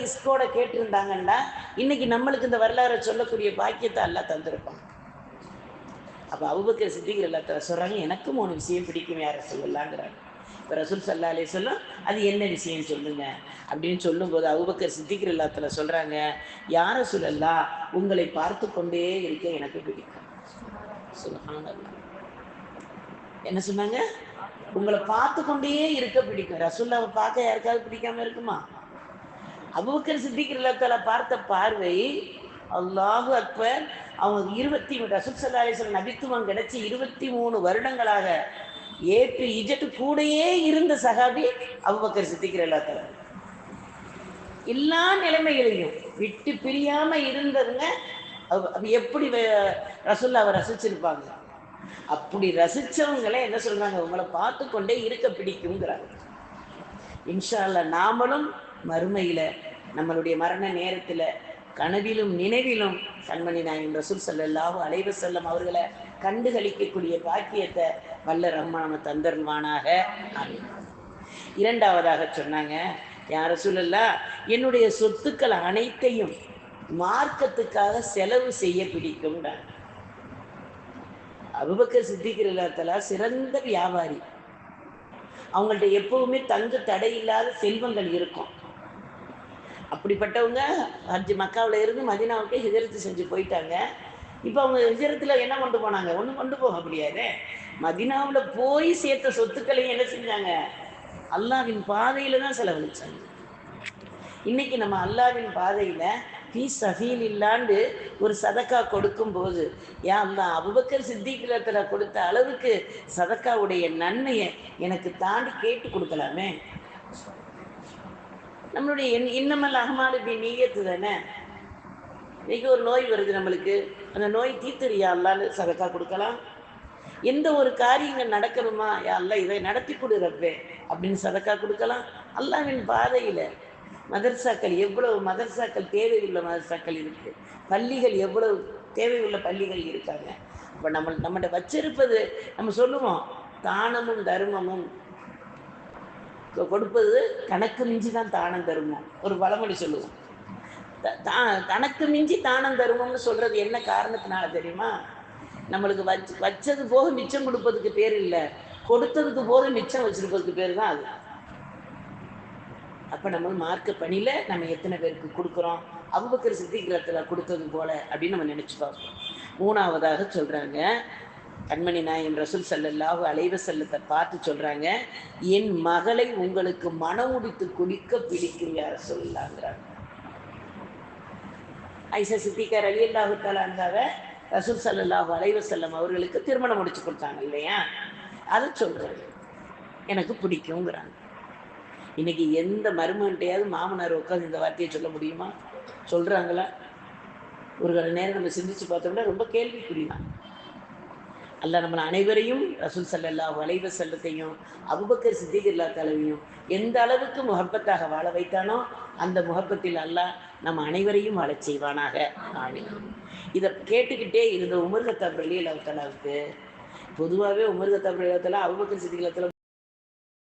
ரிஸ்கோட கேட்டிருந்தாங்கன்னா இன்னைக்கு நம்மளுக்கு இந்த வரலாறை சொல்லக்கூடிய பாக்கியத்தை அல்லாஹ் தந்திருப்பான். அப்போ அபூபக்கர் சித்திக் ரலியல்லாஹு சொல்கிறாங்க, எனக்கு 3 விஷயம் பிடிக்கும் யார சொல்லலாங்கிறாங்க. இப்போ ரசூல் ஸல்லல்லாஹு அலைஹி வஸல்லம் அது என்ன விஷயம் சொல்லுங்க அப்படின்னு சொல்லும்போது அபூபக்கர் சித்திக் ரலியல்லாஹு சொல்கிறாங்க, யார ரசூலல்லாஹ் உங்களை பார்த்து கொண்டே இருக்க எனக்கு பிடிக்கும். சுப்ஹானல்லாஹ். என்ன சொன்னாங்க? உங்களை பார்த்து கொண்டே இருக்க பிடிக்கும். ரசூலுல்லாஹ்வை பார்க்க யாருக்காவது பிடிக்காம இருக்குமா? அபூபக்கர் சித்திக் ரலியல்லாஹு பார்த்த பார்வை, அல்லாஹு அக்பர். அவங்க ரசூல் ஸல்லல்லாஹு அலைஹி வஸல்லம் நபித்துவம் கிடைச்சி 23 வருடங்களாக ஏ டு இஜட் கூடயே இருந்த சஹாபி அபூபக்கர் சித்திக் ரலியல்லாஹு தஆலா. எல்லா நிலைமைகளையும் விட்டு பிரியாம இருந்ததுங்க. எப்படி ரசூலுல்லாஹ்வை ரசிச்சிருப்பாங்க. அப்படி ரசிச்சவங்களே என்ன சொல்றாங்க, உங்களை பார்த்து கொண்டே இருக்க பிடிக்குங்கிறாங்க. இன்ஷா அல்லாஹ் நாமளும் மறுமையில நம்மளுடைய மரண நேரத்தில் கனவிலும் நினைவிலும் கண்மணி நாயகம் ரசூல் ஸல்லல்லாஹு அலைஹி வஸல்லம் அவர்களை கண்டுகளிக்கக்கூடிய பாக்கியத்தை வல்ல ரஹ்மான் தந்தருவானாக. ஆமீன். இரண்டாவதாக சொன்னாங்க, யா ரசூலல்லாஹ் என்னுடைய சொத்துக்கள் அனைத்தையும் மார்க்கத்துக்காக செலவு செய்ய பிடிக்கும். அபூபக்கர் சித்திக் ரலியல்லாஹு தஆலா சிறந்த வியாபாரி. அவங்கள்ட்ட எப்பவுமே தங்கு தடை இல்லாத செல்வங்கள் இருக்கும். அப்படிப்பட்டவங்க ஹஜ் மக்காவில் இருந்து மதீனாவுக்கு ஹிஜ்ரத் செஞ்சு போயிட்டாங்க. இப்போ அவங்க ஹிஜ்ரத்தில் என்ன கொண்டு போனாங்க? ஒன்றும் கொண்டு போக முடியாது. மதீனாவில் போய் சேர்த்த சொத்துக்களையும் என்ன செஞ்சாங்க? அல்லாஹ்வின் பாதையில் தான் செலவழிச்சாங்க. இன்னைக்கு நம்ம அல்லாஹ்வின் பாதையில் ஃபீ சபீலில்லாஹ்னு ஒரு சதக்கா கொடுக்கும்போது, யா அல்லாஹ் அபூபக்கர் சித்திக் ரலியல்லாஹு தஆலா கொடுத்த அளவுக்கு சதக்காவுடைய நன்மையை எனக்கு தாண்டி கேட்டு கொடுக்கலாமே. நம்மளுடைய இன்னமல் அஹ்மாலு பின்னிய்யத்து தானே. இன்னைக்கு ஒரு நோய் வருது நம்மளுக்கு, அந்த நோய் தீர்த்துறியா அல்லாஹ்னு சதக்கா கொடுக்கலாம். எந்த ஒரு காரியங்கள் நடக்கணுமா, யா அல்லாஹ் இதை நடத்தி கொடு ரப்பே அப்படின்னு சதக்கா கொடுக்கலாம். அல்லாஹ்வின் பாதையில் மதர்சாக்கள் எவ்வளவு மதர்சாக்கள் தேவையுள்ள மதர்சாக்கள் இருக்குது, பள்ளிகள் எவ்வளவு தேவையுள்ள பள்ளிகள் இருக்காங்க. இப்போ நம்மகிட்ட வச்சிருப்பது நம்ம சொல்லுவோம், தானமும் தர்மமும் கொடுப்பது கணக்கு மிஞ்சி தான் தானம் தருமம் ஒரு பழமொழி சொல்லுவோம். தனக்கு மிஞ்சி தானம் தருமம்னு சொல்றது என்ன காரணத்தினால தெரியுமா? நம்மளுக்கு வச்சது போக மிச்சம் கொடுப்பதுக்கு பேர் இல்லை, கொடுத்ததுக்கு போக மிச்சம் வச்சிருப்பதுக்கு பேர் தான் அது. அப்போ நம்ம மார்க்க பணியில் நம்ம எத்தனை பேருக்கு கொடுக்குறோம்? அபூபக்கர் சித்திக் ரலியல்லாஹு தஆலா கொடுத்தது போல அப்படின்னு நம்ம நினச்சி பார்ப்போம். மூணாவதாக சொல்கிறாங்க, கண்மணி நாயகம் ரசூல் ஸல்லல்லாஹு அலைஹி வஸல்லத்தை பார்த்து சொல்கிறாங்க, என் மகளை உங்களுக்கு மனம் முடித்து குடிக்க பிடிக்கும் யா ரசூலுல்லாஹ்ங்கறாங்க. ஆயிஷா சித்திகா ரலியல்லாஹு தஆலா அன்ஹாவை ரசூல் ஸல்லல்லாஹு அலைஹி வஸல்லம் அவர்களுக்கு திருமணம் முடிச்சு கொடுத்தாங்க இல்லையா? அதை சொல்கிறாங்க, எனக்கு பிடிக்குங்கிறாங்க. இன்னைக்கு எந்த மருமகன்ட்டையாவது மாமனார் உட்காந்து இந்த வார்த்தையை சொல்ல முடியுமா? சொல்கிறாங்களா? ஒரு நேரம் நம்ம சிந்திச்சு பார்த்தோம்னா ரொம்ப கேள்விக்குறிதான். அல்லாஹ் நம்மளை அனைவரையும் ரசூல் ஸல்லல்லாஹு அலைஹி வஸல்லத்தையும் அபூபக்கர் சித்திக் ரலியல்லாஹு தஆலாவையும் எந்த அளவுக்கு முஹப்பத்தாக வாழ வைத்தானோ அந்த முஹப்பத்தில் அல்லாஹ் நம்ம அனைவரையும் வாழச் செய்வானாக. ஆமீன். இதை கேட்டுக்கிட்டே இருந்த உமர் கத்தாப் ரலியல்லாஹு தஆலாவுக்கு பொதுவாகவே உமர் கத்தாப் ரலியல்லாஹு தஆலா அபூபக்கர் சித்திக் ரலியல்லாஹு தஆலா